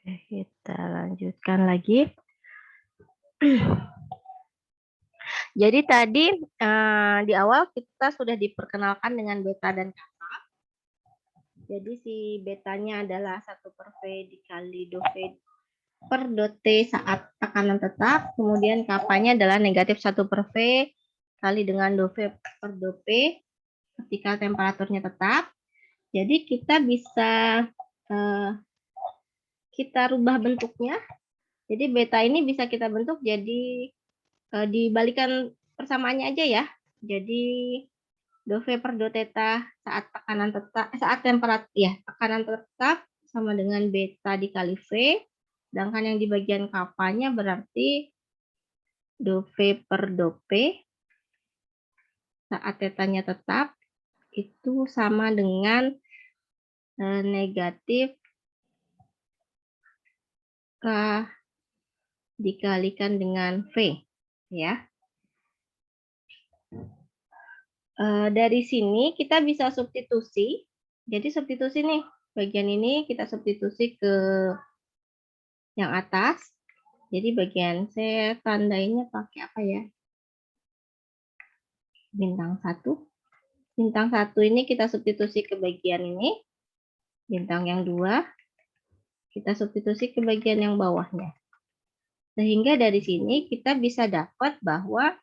Kita lanjutkan lagi. Jadi tadi di awal kita sudah diperkenalkan dengan beta dan kappa. Jadi si betanya adalah 1/V dikali dou V per dou T saat tekanan tetap. Kemudian kappanya adalah negatif 1/V kali dengan dou V per dou P ketika temperaturnya tetap. Jadi kita bisa kita rubah bentuknya. Jadi beta ini bisa kita bentuk jadi dibalikan persamaannya aja ya. Jadi dou V per dou theta saat tekanan tetap tekanan tetap sama dengan beta dikali V. Sedangkan yang di bagian kappanya berarti dou V per dou P saat tetanya tetap itu sama dengan negatif K dikalikan dengan V ya. Dari sini kita bisa substitusi. Jadi substitusi nih, bagian ini kita substitusi ke yang atas. Jadi bagian saya tandainya pakai apa ya? Bintang 1. Bintang 1 ini kita substitusi ke bagian ini. Bintang yang 2 kita substitusi ke bagian yang bawahnya. Sehingga dari sini kita bisa dapat bahwa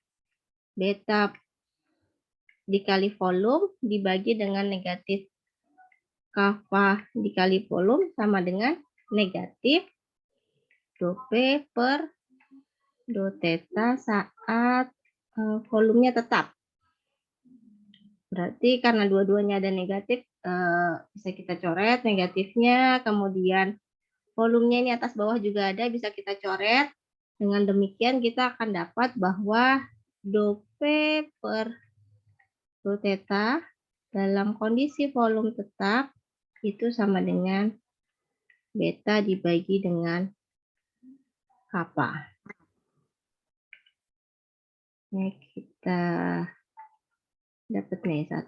beta dikali volume dibagi dengan negatif kappa dikali volume sama dengan negatif dou P per dou theta saat volumenya tetap. Berarti karena dua-duanya ada negatif, bisa kita coret negatifnya, kemudian volumenya ini atas bawah juga ada, bisa kita coret. Dengan demikian kita akan dapat bahwa dou P per dou theta dalam kondisi volume tetap itu sama dengan beta dibagi dengan kappa. Ini kita dapat nih 1.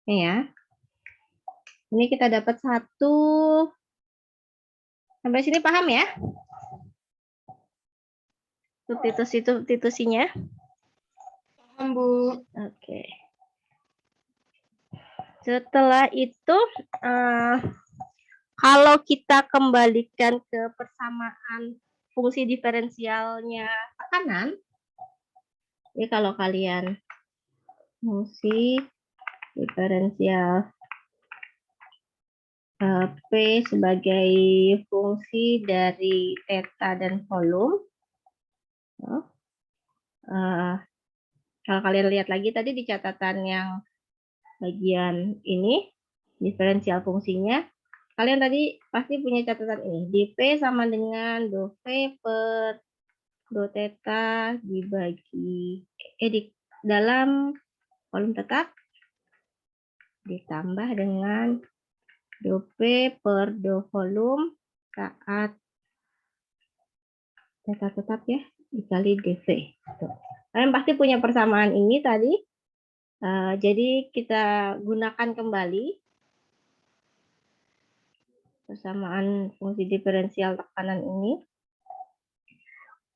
Ini ya. Ini kita dapat 1. Sampai sini paham ya? Substitusinya. Paham, Bu. Oke. Setelah itu, kalau kita kembalikan ke persamaan fungsi diferensialnya tekanan, ya kalau kalian fungsi diferensial P sebagai fungsi dari theta dan volume, kalau kalian lihat lagi tadi di catatan yang bagian ini, diferensial fungsinya, kalian tadi pasti punya catatan ini. dP sama dengan dou V per dou theta dibagi, di dalam volume tetap, ditambah dengan dou P per dou volume saat theta tetap ya, dikali dV. Kalian pasti punya persamaan ini tadi. Jadi kita gunakan kembali persamaan fungsi diferensial tekanan ini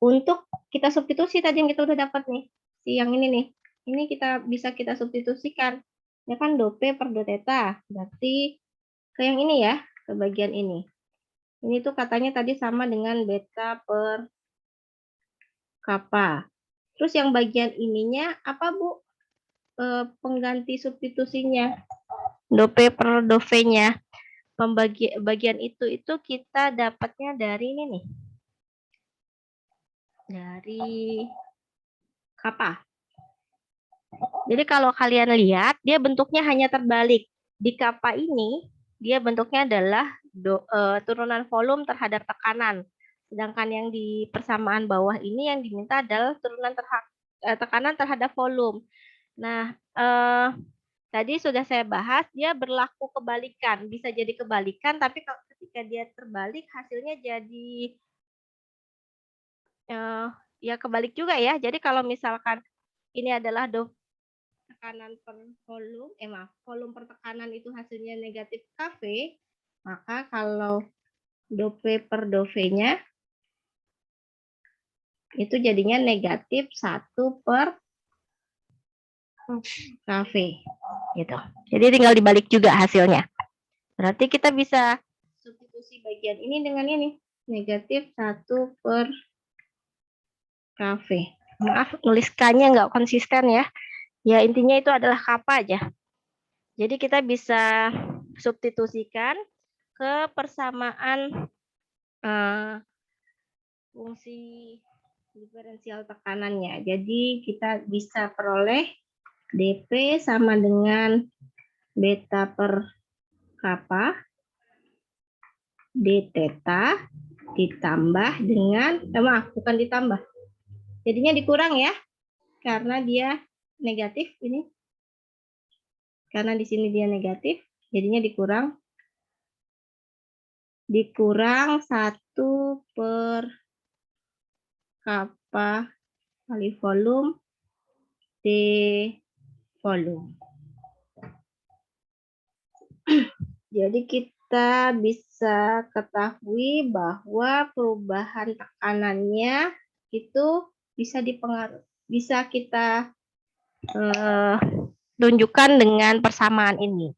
untuk kita substitusi tadi yang kita udah dapat nih, si yang ini nih. Ini bisa kita substitusikan. Ya kan dou P per dou theta. Berarti ke yang ini ya, ke bagian ini. Ini tuh katanya tadi sama dengan beta per kappa. Terus yang bagian ininya apa, Bu? Pengganti substitusinya. Dou P per dou V-nya. Bagian itu kita dapatnya dari ini nih. Dari kappa. Jadi kalau kalian lihat, dia bentuknya hanya terbalik. Di kappa ini, dia bentuknya adalah turunan volume terhadap tekanan. Sedangkan yang di persamaan bawah ini yang diminta adalah turunan tekanan terhadap volume. Nah, tadi sudah saya bahas, dia berlaku kebalikan. Bisa jadi kebalikan, tapi ketika dia terbalik, hasilnya jadi ya kebalik juga ya. Jadi kalau misalkan ini adalah tekanan per volume, volume per tekanan itu hasilnya negatif Kv, maka kalau dove per dove-nya itu jadinya negatif 1 per Kv. Gitu. Jadi tinggal dibalik juga hasilnya. Berarti kita bisa substitusi bagian ini dengan ini. Negatif 1 per Kv. Maaf, nuliskannya nggak konsisten ya. Ya, intinya itu adalah kappa aja. Jadi kita bisa substitusikan ke persamaan fungsi diferensial tekanannya. Jadi kita bisa peroleh dP sama dengan beta per kappa d theta ditambah dengan, maaf, bukan ditambah. Jadinya dikurang ya, karena dia negatif ini. Karena di sini dia negatif, jadinya dikurang 1 per kappa kali volume D volume. Jadi kita bisa ketahui bahwa perubahan tekanannya itu bisa kita tunjukkan dengan persamaan ini.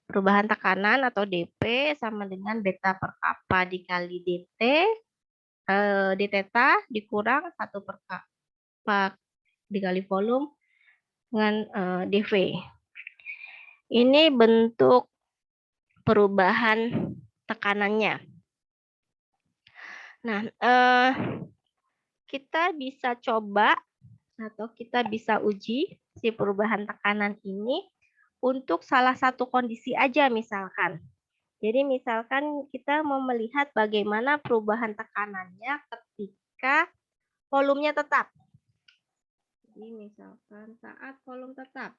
Perubahan tekanan atau dP sama dengan beta per kappa dikali dt, d theta dikurang 1 per kappa dikali volume dengan dV. Ini bentuk perubahan tekanannya. Nah, kita bisa coba atau kita bisa uji si perubahan tekanan ini untuk salah satu kondisi aja misalkan. Jadi misalkan kita mau melihat bagaimana perubahan tekanannya ketika volumenya tetap. Jadi misalkan saat volume tetap.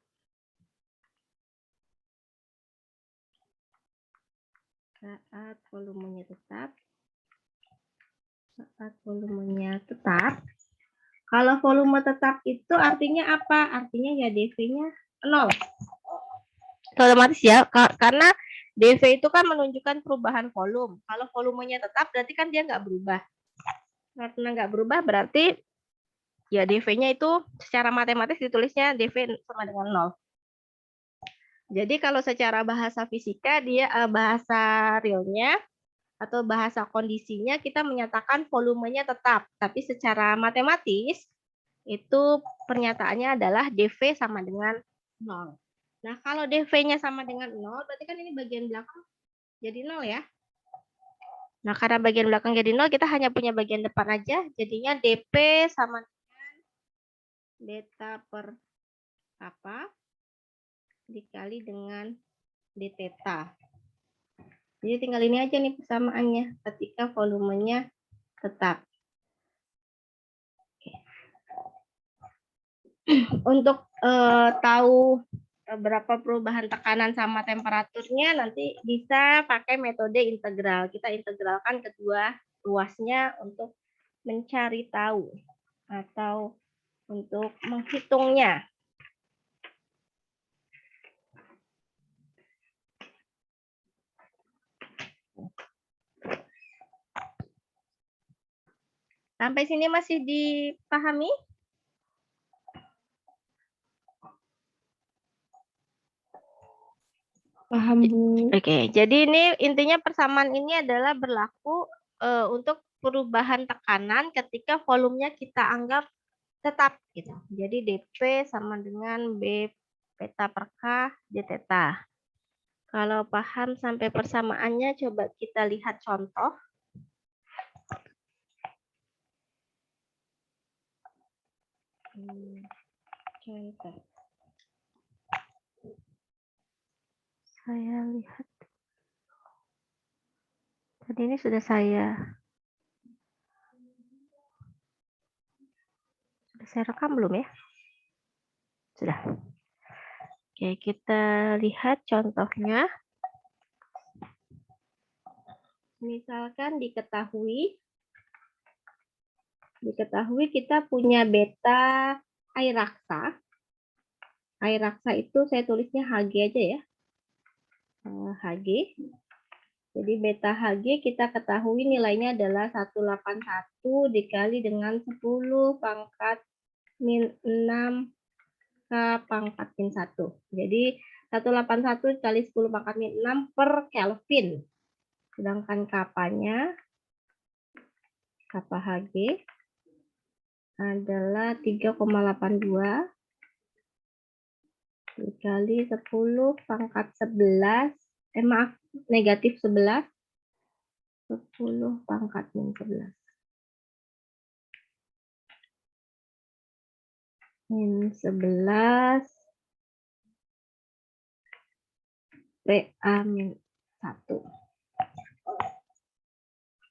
Saat volumenya tetap. Kalau volume tetap itu artinya apa? Artinya ya dV-nya 0. Otomatis ya, karena dV itu kan menunjukkan perubahan volume. Kalau volumenya tetap berarti kan dia nggak berubah. Karena nggak berubah berarti ya dV-nya itu secara matematis ditulisnya dV sama dengan 0. Jadi kalau secara bahasa fisika dia bahasa realnya atau bahasa kondisinya kita menyatakan volumenya tetap, tapi secara matematis itu pernyataannya adalah dV sama dengan 0. Nah, kalau dV-nya sama dengan 0, berarti kan ini bagian belakang jadi 0 ya. Nah, karena bagian belakang jadi 0, kita hanya punya bagian depan aja, jadinya dP sama dengan beta per kappa dikali dengan d theta. Jadi tinggal ini aja nih persamaannya ketika volumenya tetap. Untuk tahu berapa perubahan tekanan sama temperaturnya nanti bisa pakai metode integral. Kita integralkan kedua ruasnya untuk mencari tahu atau untuk menghitungnya. Sampai sini masih dipahami? Paham, Bu. Oke, jadi ini intinya persamaan ini adalah berlaku untuk perubahan tekanan ketika volumenya kita anggap tetap gitu. Jadi dP sama dengan B beta per K d theta. Kalau paham sampai persamaannya coba kita lihat contoh. Contoh. Saya lihat. Tadi ini sudah saya rekam belum ya? Sudah. Oke, kita lihat contohnya. Misalkan diketahui kita punya beta air raksa air raksa itu saya tulisnya Hg aja ya. Hg. Jadi beta Hg kita ketahui nilainya adalah 181 dikali dengan 10 pangkat min 6 K pangkat min 1. Jadi 181 dikali 10 pangkat min 6 per Kelvin. Sedangkan kapanya, kappa Hg adalah 3,82 dikali 10 pangkat 11, maaf, negatif 11, 10 pangkat min 11. Min 11 PA min 1.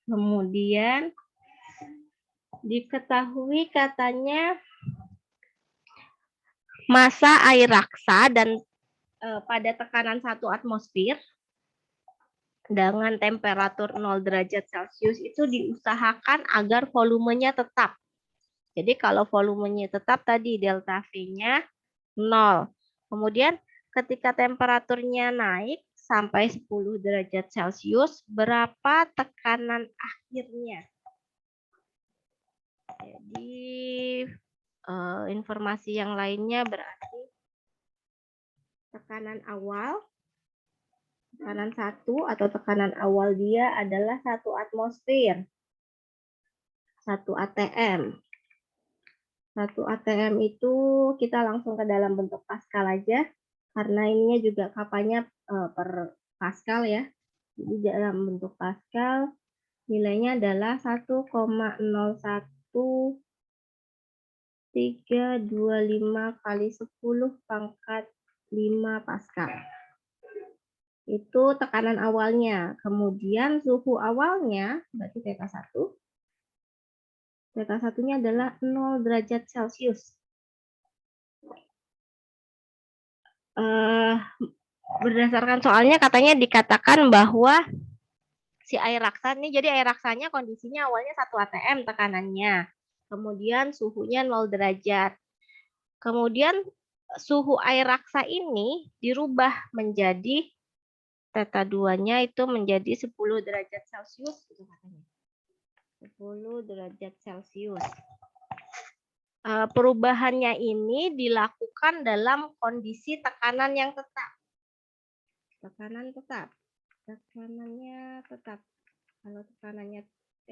Kemudian diketahui katanya massa air raksa dan pada tekanan 1 atmosfer dengan temperatur 0 derajat Celcius itu diusahakan agar volumenya tetap. Jadi kalau volumenya tetap tadi delta V-nya 0. Kemudian ketika temperaturnya naik sampai 10 derajat Celcius, berapa tekanan akhirnya? Jadi informasi yang lainnya berarti tekanan awal, tekanan 1 atau tekanan awal dia adalah 1 atmosfer, 1 atm. 1 atm itu kita langsung ke dalam bentuk Pascal aja, karena ininya juga kapanya per Pascal ya. Jadi dalam bentuk Pascal nilainya adalah 1,01325 kali 10 pangkat 5 Pascal. Itu tekanan awalnya. Kemudian suhu awalnya, berarti theta 1. Theta 1-nya adalah 0 derajat Celcius. Berdasarkan soalnya katanya dikatakan bahwa si air raksa ini, jadi air raksanya kondisinya awalnya 1 atm tekanannya. Kemudian suhunya 0 derajat. Kemudian suhu air raksa ini dirubah menjadi theta 2-nya itu menjadi 10 derajat Celcius gitu katanya. 10 derajat Celcius. Perubahannya ini dilakukan dalam kondisi tekanan yang tetap. Tekanan tetap. Tekanannya tetap. Kalau tekanannya,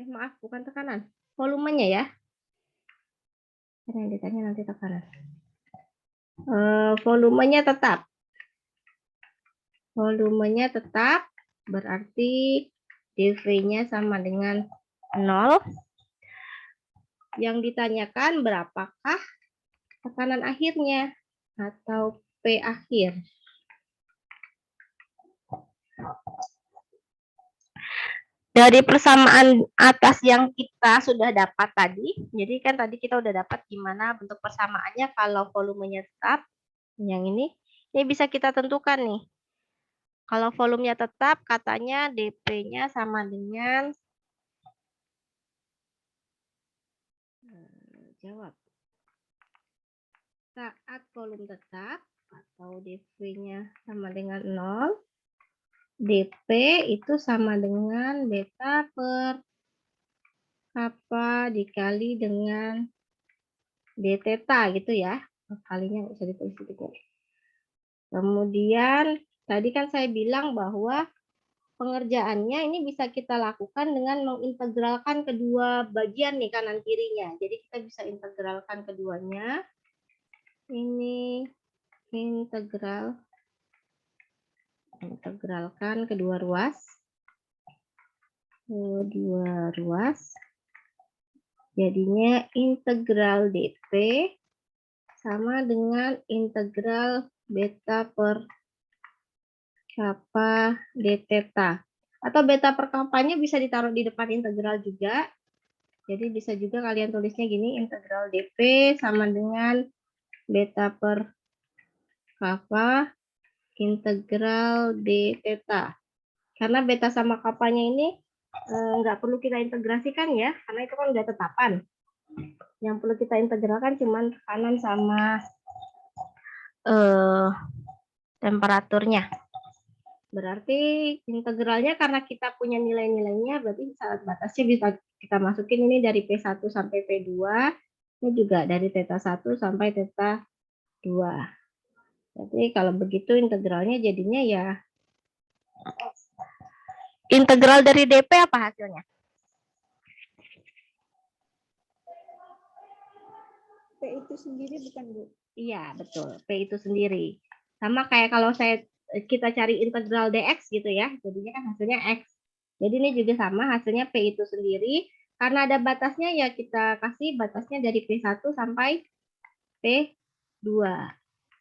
maaf, bukan tekanan. Volumenya ya. Yang ditanya nanti tekanan. Volumenya tetap. Volumenya tetap berarti dV-nya sama dengan 0. Yang ditanyakan berapakah tekanan akhirnya atau P akhir. Dari persamaan atas yang kita sudah dapat tadi, jadi kan tadi kita udah dapat gimana bentuk persamaannya kalau volumenya tetap, yang ini bisa kita tentukan nih. Kalau volumenya tetap, katanya dP-nya sama dengan, jawab, saat volume tetap atau dV-nya sama dengan 0, dP itu sama dengan beta per kappa dikali dengan d theta gitu ya. Kalinya nggak usah ditulis gitu. Kemudian tadi kan saya bilang bahwa pengerjaannya ini bisa kita lakukan dengan mengintegralkan kedua bagian nih kanan kirinya. Jadi kita bisa integralkan keduanya. Ini integralkan kedua ruas. Jadinya integral dP sama dengan integral beta per kappa d theta. Atau beta per kappanya bisa ditaruh di depan integral juga. Jadi bisa juga kalian tulisnya gini, integral dP sama dengan beta per kappa integral d theta. Karena beta sama kappanya ini nggak perlu kita integrasikan ya, karena itu kan udah tetapan. Yang perlu kita integralkan cuma tekanan sama temperaturnya. Berarti integralnya karena kita punya nilai-nilainya, berarti saat batasnya bisa kita masukin ini dari P1 sampai P2, ini juga dari θ 1 sampai θ 2. Jadi kalau begitu integralnya jadinya ya integral dari DP apa hasilnya? P itu sendiri bukan, Bu? Iya, betul. P itu sendiri. Sama kayak kalau kita cari integral dx gitu ya, jadinya kan hasilnya x. Jadi ini juga sama, hasilnya P itu sendiri. Karena ada batasnya ya kita kasih batasnya dari P1 sampai P2.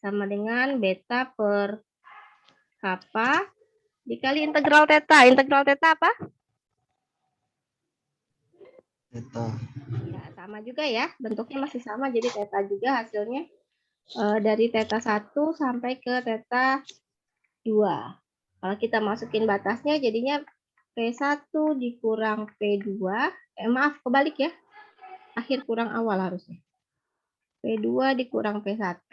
Sama dengan beta per kappa dikali integral theta. Integral theta apa? Theta. Ya, sama juga ya. Bentuknya masih sama, jadi theta juga hasilnya dari θ 1 sampai ke θ 2. Kalau kita masukin batasnya jadinya P1 dikurang P2. Maaf, kebalik ya. Akhir kurang awal harusnya. P2 dikurang P1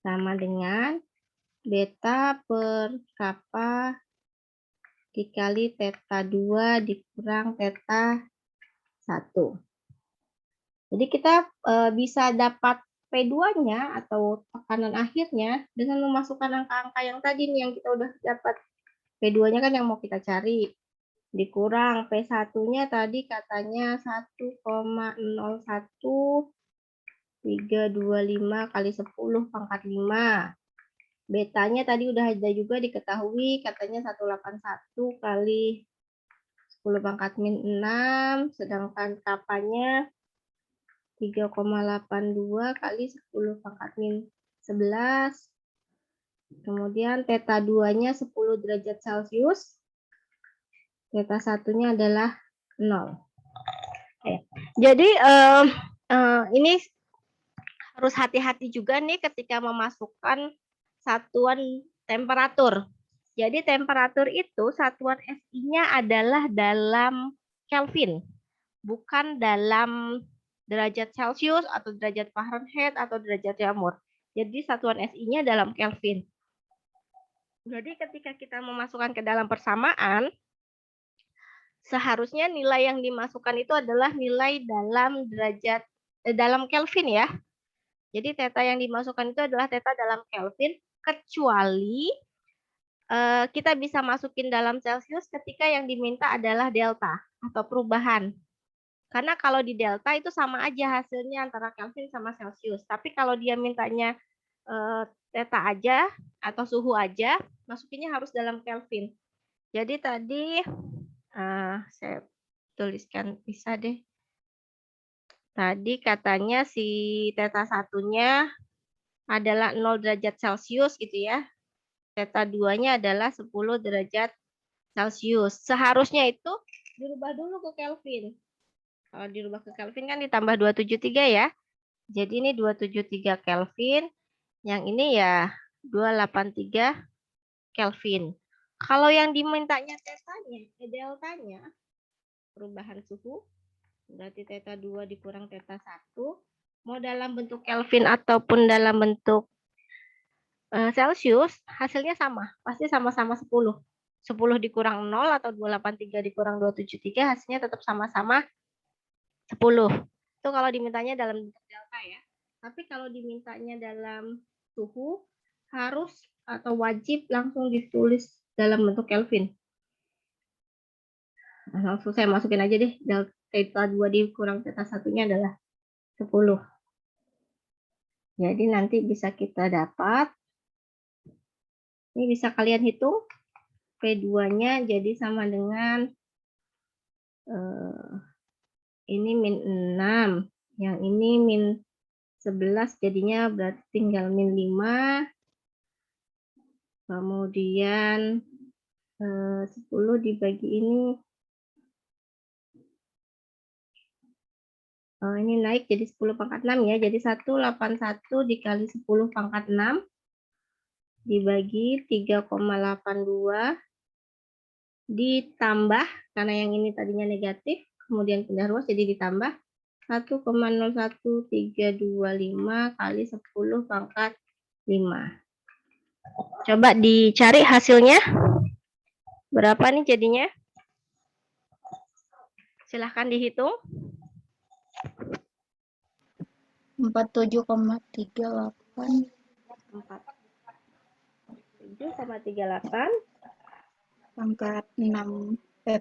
sama dengan beta per kappa dikali θ 2 dikurang θ 1. Jadi kita bisa dapat P2-nya atau tekanan akhirnya dengan memasukkan angka-angka yang tadi nih yang kita udah dapat. P2-nya kan yang mau kita cari. Dikurang P1-nya tadi katanya 1,01325 kali 10 pangkat 5. Betanya tadi udah ada juga diketahui katanya 181 kali 10 pangkat min 6. Sedangkan kapanya 3,82 kali 10 pangkat min 11. Kemudian θ 2-nya 10 derajat Celcius. θ 1-nya adalah 0. Jadi ini harus hati-hati juga nih ketika memasukkan satuan temperatur. Jadi temperatur itu satuan SI-nya adalah dalam Kelvin, bukan dalam derajat Celcius atau derajat Fahrenheit atau derajat jamur. Jadi satuan SI-nya dalam Kelvin. Jadi ketika kita memasukkan ke dalam persamaan, seharusnya nilai yang dimasukkan itu adalah nilai dalam derajat dalam Kelvin ya. Jadi θ yang dimasukkan itu adalah θ dalam Kelvin, kecuali kita bisa masukin dalam Celcius ketika yang diminta adalah delta atau perubahan. Karena kalau di delta itu sama aja hasilnya antara Kelvin sama Celcius. Tapi kalau dia mintanya θ aja atau suhu aja, masukinnya harus dalam Kelvin. Jadi tadi saya tuliskan bisa deh. Tadi katanya si θ 1-nya adalah 0 derajat Celcius gitu ya. θ 2-nya adalah 10 derajat Celcius. Seharusnya itu dirubah dulu ke Kelvin. Kalau dirubah ke Kelvin kan ditambah 273 ya. Jadi ini 273 Kelvin. Yang ini ya 283 Kelvin. Kalau yang dimintanya θ-nya, deltanya, perubahan suhu, berarti θ 2 dikurang θ 1, mau dalam bentuk Kelvin ataupun dalam bentuk Celcius, hasilnya sama. Pasti sama-sama 10. 10 dikurang 0 atau 283 dikurang 273, hasilnya tetap sama-sama 10. Itu kalau dimintanya dalam bentuk delta ya. Tapi kalau dimintanya dalam suhu, harus atau wajib langsung ditulis dalam bentuk Kelvin. Nah, langsung saya masukin aja deh, delta 2 dikurang θ 1-nya adalah 10. Jadi nanti bisa kita dapat, ini bisa kalian hitung, P2-nya jadi sama dengan ini min 6, yang ini min 11, jadinya berarti tinggal min 5, kemudian 10 dibagi ini, ini naik jadi 10 pangkat 6 ya, jadi 181 dikali 10 pangkat 6 dibagi 3,82 ditambah, karena yang ini tadinya negatif, kemudian pindah ruas jadi ditambah 1,01325 kali 10 pangkat 5. Coba dicari hasilnya. Berapa nih jadinya? Silahkan dihitung. 47,38 47,38 pangkat 6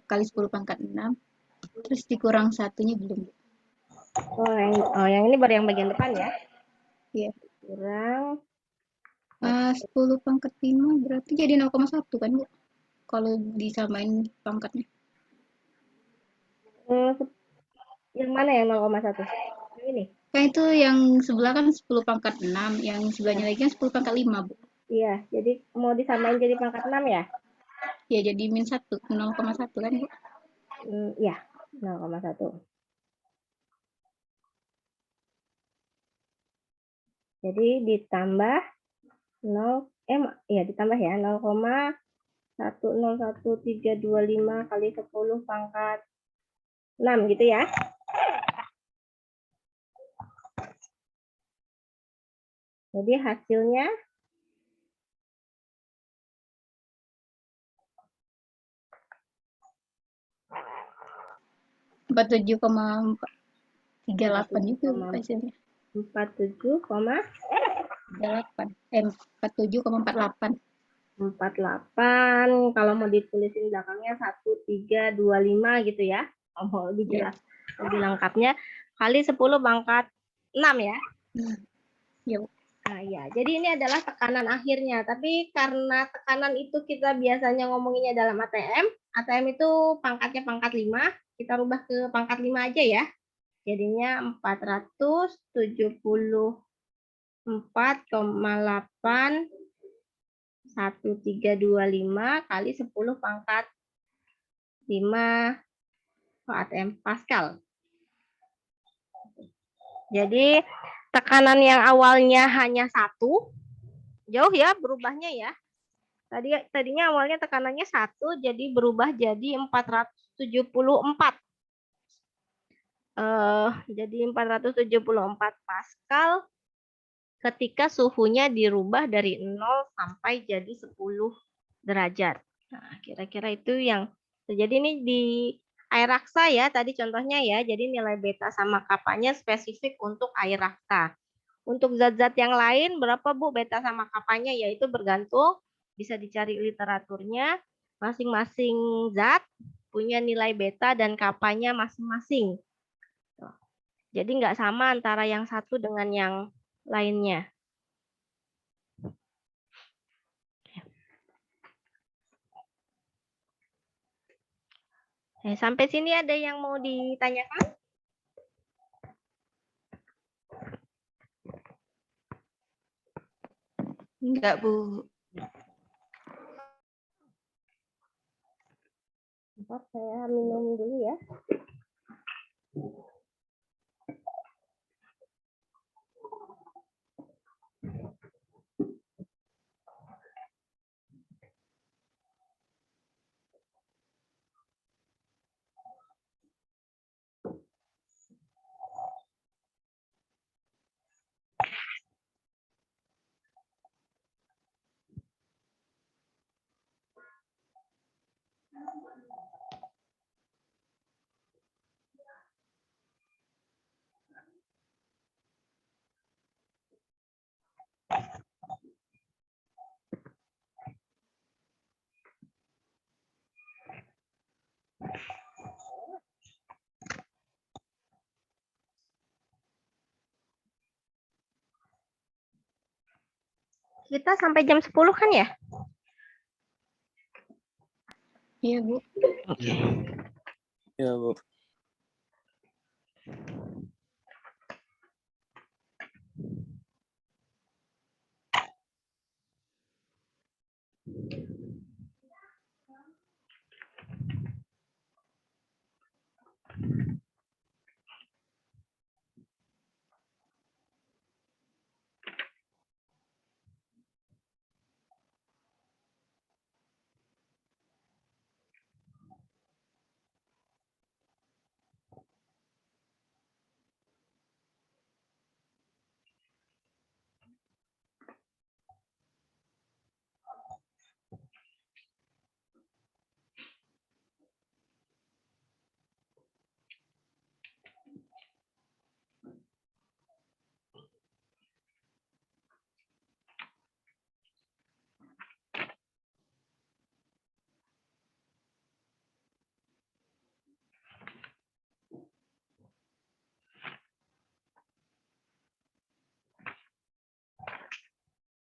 kali 10 pangkat 6 terus dikurang satunya belum. yang ini baru yang bagian depan ya. Iya. Kurang 10 pangkat 5 berarti jadi 0,1 kan Bu? Kalau disamain pangkatnya. yang mana yang 0,1? Yang ini? Kan itu yang sebelah kan 10 pangkat 6, yang sebelahnya lagi kan 10 pangkat 5 Bu. Iya, jadi mau disamain jadi pangkat 6 ya? Ya jadi min 1, 0,1 kan Bu? Iya, 0,1. Jadi ditambah 0, ya ditambah ya 0,101325 kali 10 pangkat 6 gitu ya. Jadi hasilnya 47,38 itu hasilnya. 47,48. 47,48. Kalau mau ditulisin belakangnya 1325 gitu ya. Mau lebih jelas, lebih lengkapnya kali 10 pangkat 6 ya. Ya. Nah, ya. Jadi ini adalah tekanan akhirnya. Tapi karena tekanan itu kita biasanya ngomonginnya dalam ATM. ATM itu pangkatnya pangkat 5. Kita rubah ke pangkat 5 aja ya. Jadinya 474,8 1325 kali 10 pangkat 5 ATM Pascal. Jadi tekanan yang awalnya hanya 1, jauh ya berubahnya ya. Tadinya awalnya tekanannya 1, jadi berubah jadi 474. Jadi 474 Pascal ketika suhunya dirubah dari 0 sampai jadi 10 derajat. Nah, kira-kira itu yang terjadi nih di air raksa ya, tadi contohnya ya. Jadi nilai beta sama kapanya spesifik untuk air raksa. Untuk zat-zat yang lain berapa Bu beta sama kapanya? Yaitu bergantung, bisa dicari literaturnya. Masing-masing zat punya nilai beta dan kapanya masing-masing. Jadi nggak sama antara yang satu dengan yang lainnya. Sampai sini ada yang mau ditanyakan? Enggak Bu. Bentar, saya minum dulu ya. Kita sampai jam 10 kan ya? Iya Bu. Oke. Ya, Bu.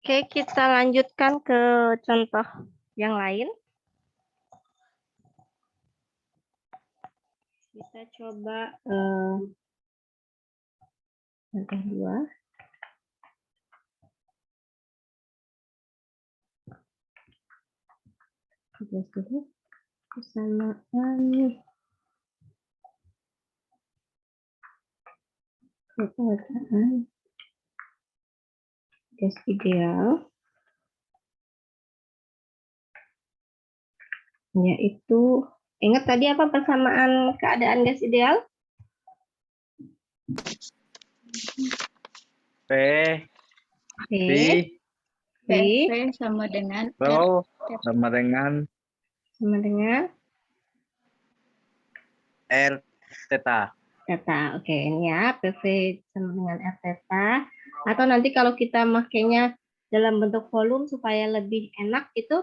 Oke, kita lanjutkan ke contoh yang lain. Kita coba contoh 2. Tugas dulu. Kesamaan keadaan gas ideal yaitu, ingat tadi apa persamaan keadaan gas ideal? P, P, P, P PV sama dengan R Rho theta. sama dengan sama dengan R theta. theta. Oke, ini ya, PV sama dengan R theta. Atau nanti kalau kita makainya dalam bentuk volume supaya lebih enak itu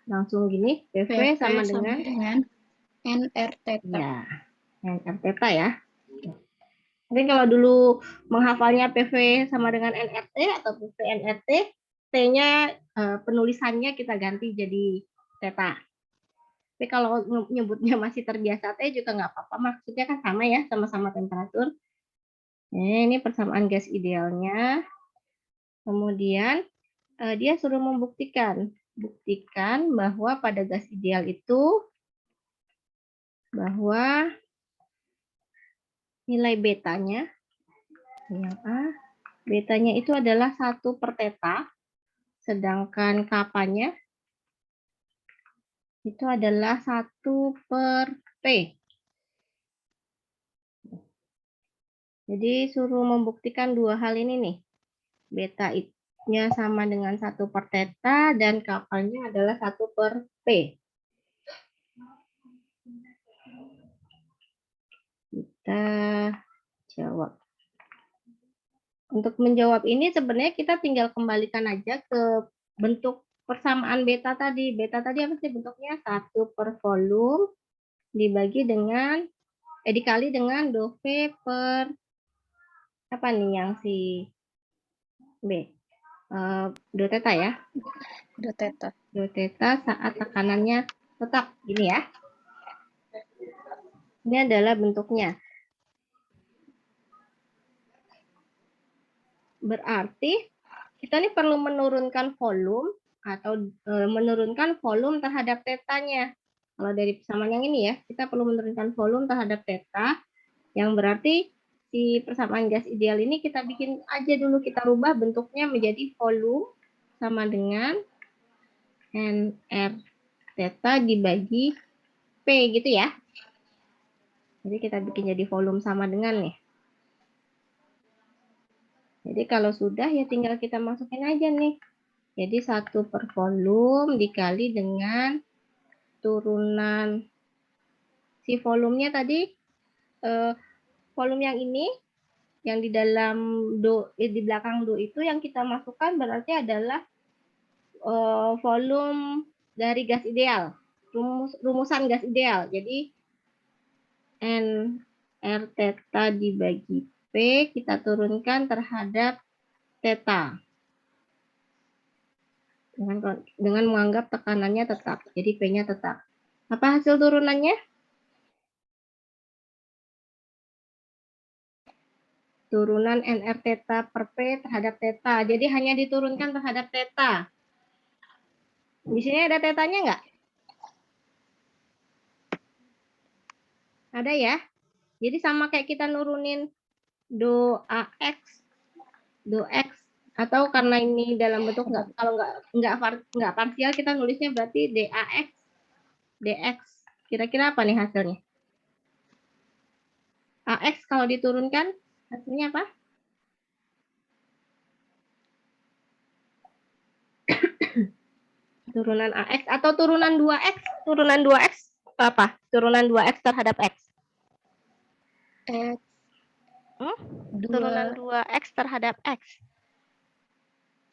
langsung gini, PV PV sama sama dengan dengan NR theta. ya, R theta ya. Mungkin kalau dulu menghafalnya PV sama dengan NRT atau PV NRT, T-nya penulisannya kita ganti jadi theta. Tapi kalau nyebutnya masih terbiasa T juga nggak apa-apa, maksudnya kan sama ya, sama-sama temperatur. Ini persamaan gas idealnya. Kemudian dia suruh buktikan bahwa pada gas ideal itu bahwa nilai betanya, yang A, betanya itu adalah 1 per theta, sedangkan kapanya itu adalah 1 per P. Jadi suruh membuktikan dua hal ini nih. Beta-nya sama dengan 1 per theta dan kapalnya adalah 1 per P. Kita jawab. Untuk menjawab ini sebenarnya kita tinggal kembalikan aja ke bentuk persamaan beta tadi. Beta tadi apa sih bentuknya? 1 per volume dibagi dengan dikali dengan dou V per apa nih yang si B? Dou theta ya. Dou theta. Dou theta saat tekanannya tetap gini ya. Ini adalah bentuknya. Berarti kita ini perlu menurunkan volume atau menurunkan volume terhadap tetanya. Kalau dari persamaan yang ini ya, kita perlu menurunkan volume terhadap theta, yang berarti si persamaan gas ideal ini kita bikin aja dulu, kita rubah bentuknya menjadi volume sama dengan NR theta dibagi P gitu ya. Jadi kita bikin jadi volume sama dengan nih. Jadi kalau sudah ya tinggal kita masukin aja nih. Jadi 1 per volume dikali dengan turunan si volumenya tadi, volume yang ini, yang di dalam di belakang do itu yang kita masukkan berarti adalah volume dari gas ideal, rumusan gas ideal. Jadi NR theta dibagi P kita turunkan terhadap theta. Dengan menganggap tekanannya tetap. Jadi P-nya tetap. Apa hasil turunannya? Turunan NR theta per P terhadap theta. Jadi hanya diturunkan terhadap theta. Di sini ada tetanya nggak? Ada ya? Jadi sama kayak kita nurunin do AX, do X, atau karena ini dalam bentuk kalau nggak parsial kita nulisnya berarti DAX, DX. Kira-kira apa nih hasilnya? AX kalau diturunkan hasilnya apa? Turunan AX atau turunan 2X? Turunan 2X apa? Turunan 2X terhadap X. X. Turunan 2X terhadap X.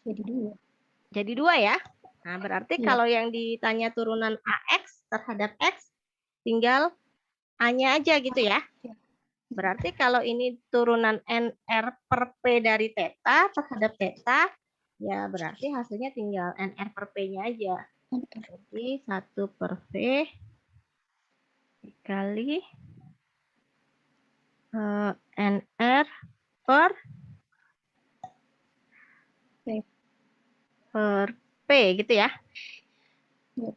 Jadi 2. Jadi 2 ya. Nah, berarti Iya. kalau yang ditanya turunan AX terhadap X, tinggal A-nya aja gitu ya. Iya. Berarti kalau ini turunan NR per P dari theta terhadap theta, ya berarti hasilnya tinggal NR per P-nya aja. Bentar. Jadi 1 per V dikali NR per P gitu ya. Ya.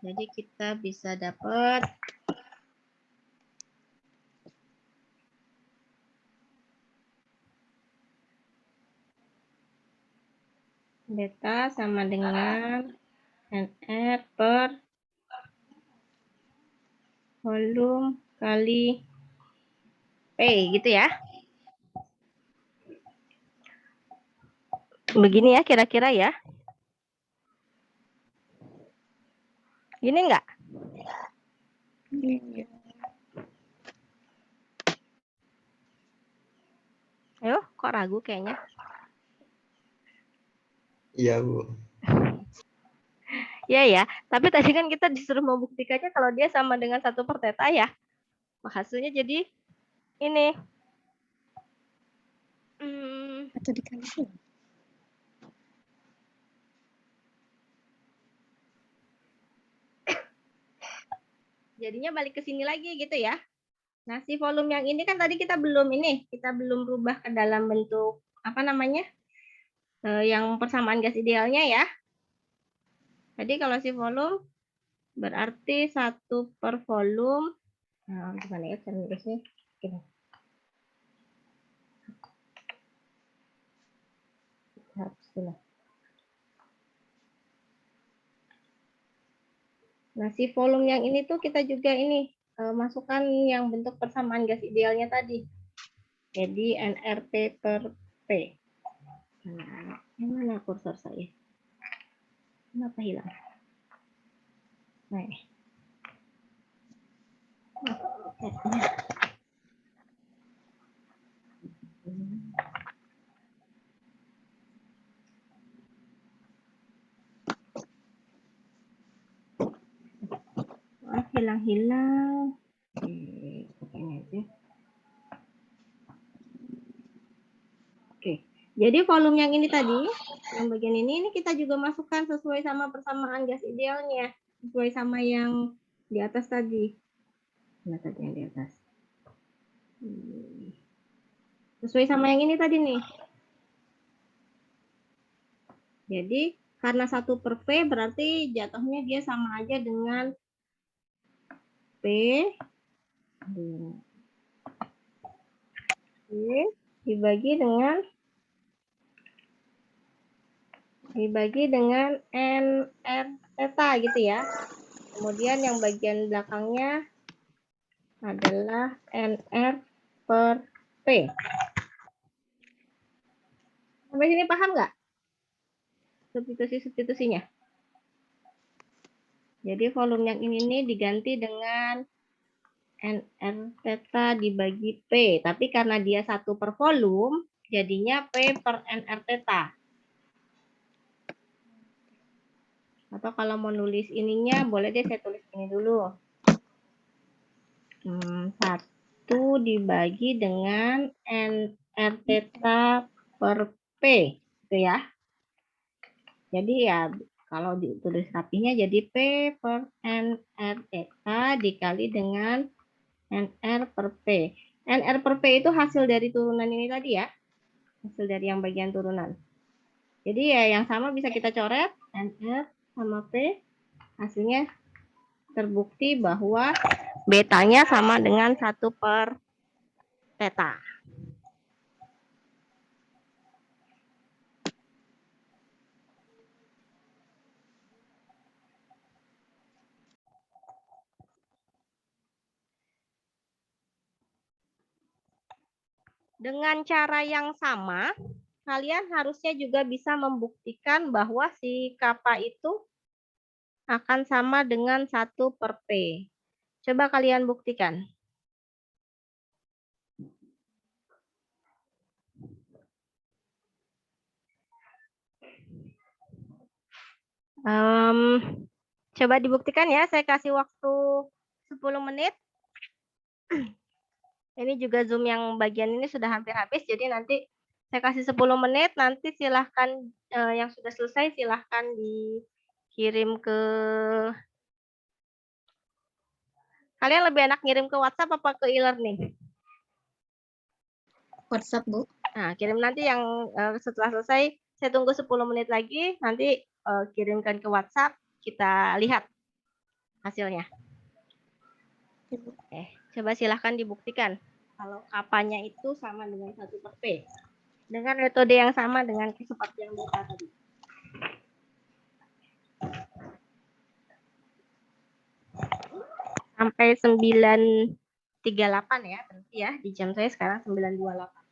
Jadi kita bisa dapat beta sama dengan NR per volume kali P gitu ya. Begini ya kira-kira ya. Gini enggak? Iya. Ayo, kok ragu kayaknya? Iya, Bu. Iya ya, tapi tadi kan kita disuruh membuktikannya kalau dia sama dengan 1 per theta ya. Hasilnya jadi ini. Atau dikali tuh. Jadinya balik ke sini lagi gitu ya. Nah, si volume yang ini kan tadi kita belum rubah ke dalam bentuk apa namanya? Yang persamaan gas idealnya ya. Jadi kalau si volume berarti 1 per volume. Nah, gimana ya cara nulisnya? Gini. Bismillah. Nah, si volume yang ini tuh kita juga ini masukkan yang bentuk persamaan gas idealnya tadi. Jadi nRT per P. Nah, yang mana kursor saya? Kenapa hilang? Nah, ini. Maaf, hilang-hilang. Ini aja. Oke, jadi volume yang ini tadi, yang bagian ini kita juga masukkan sesuai sama persamaan gas idealnya, sesuai sama yang di atas tadi. Nah, tadi yang di atas. Sesuai sama yang ini tadi nih. Jadi karena 1 per V berarti jatuhnya dia sama aja dengan P dibagi dengan NR theta gitu ya. Kemudian yang bagian belakangnya adalah NR per P. Sampai sini paham nggak? Substitusinya. Jadi volume yang ini nih diganti dengan NR theta dibagi P. Tapi karena dia 1 per volume, jadinya P per NR theta. Atau kalau mau nulis ininya, boleh deh saya tulis ini dulu. 1 dibagi dengan NR theta per P. Gitu ya. Jadi ya kalau ditulis rapinya jadi P per NR theta dikali dengan NR per P. NR per P itu hasil dari turunan ini tadi ya. Hasil dari yang bagian turunan. Jadi ya yang sama bisa kita coret. NR sama P. Hasilnya terbukti bahwa betanya sama dengan 1 per theta. Dengan cara yang sama, kalian harusnya juga bisa membuktikan bahwa si kappa itu akan sama dengan 1 per P. Coba kalian buktikan. Coba dibuktikan ya, saya kasih waktu 10 menit. Ini juga Zoom yang bagian ini sudah hampir habis, jadi nanti saya kasih 10 menit, nanti silahkan yang sudah selesai silahkan dikirim ke... Kalian lebih enak ngirim ke WhatsApp apa ke e-learning? WhatsApp, Bu. Nah, kirim nanti yang setelah selesai, saya tunggu 10 menit lagi, nanti kirimkan ke WhatsApp, kita lihat hasilnya. Coba silahkan dibuktikan. Kalau kapanya itu sama dengan 1/P. Dengan metode yang sama dengan seperti yang kita tadi. Sampai 9.38 ya, berarti ya. Di jam saya sekarang 9.28.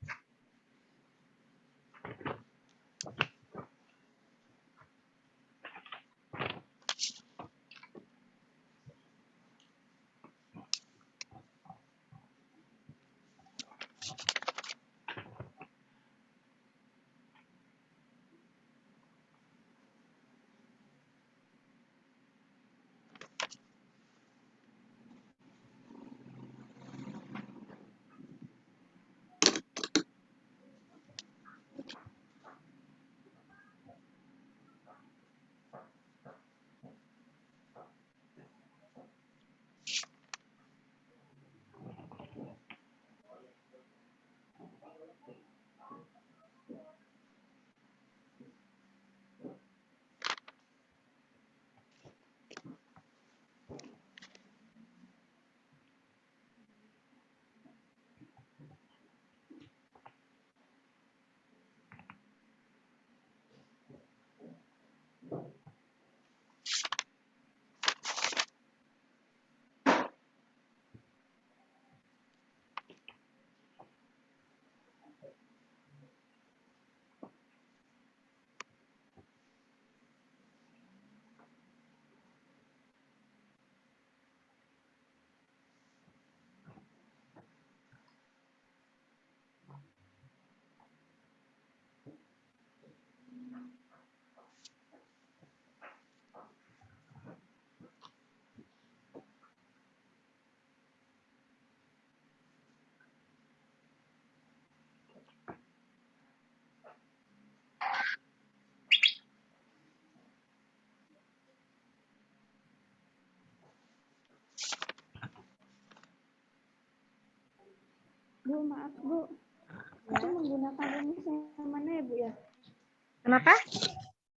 Bu, maaf Bu. Itu menggunakan rumus yang mana ya Bu ya? Kenapa?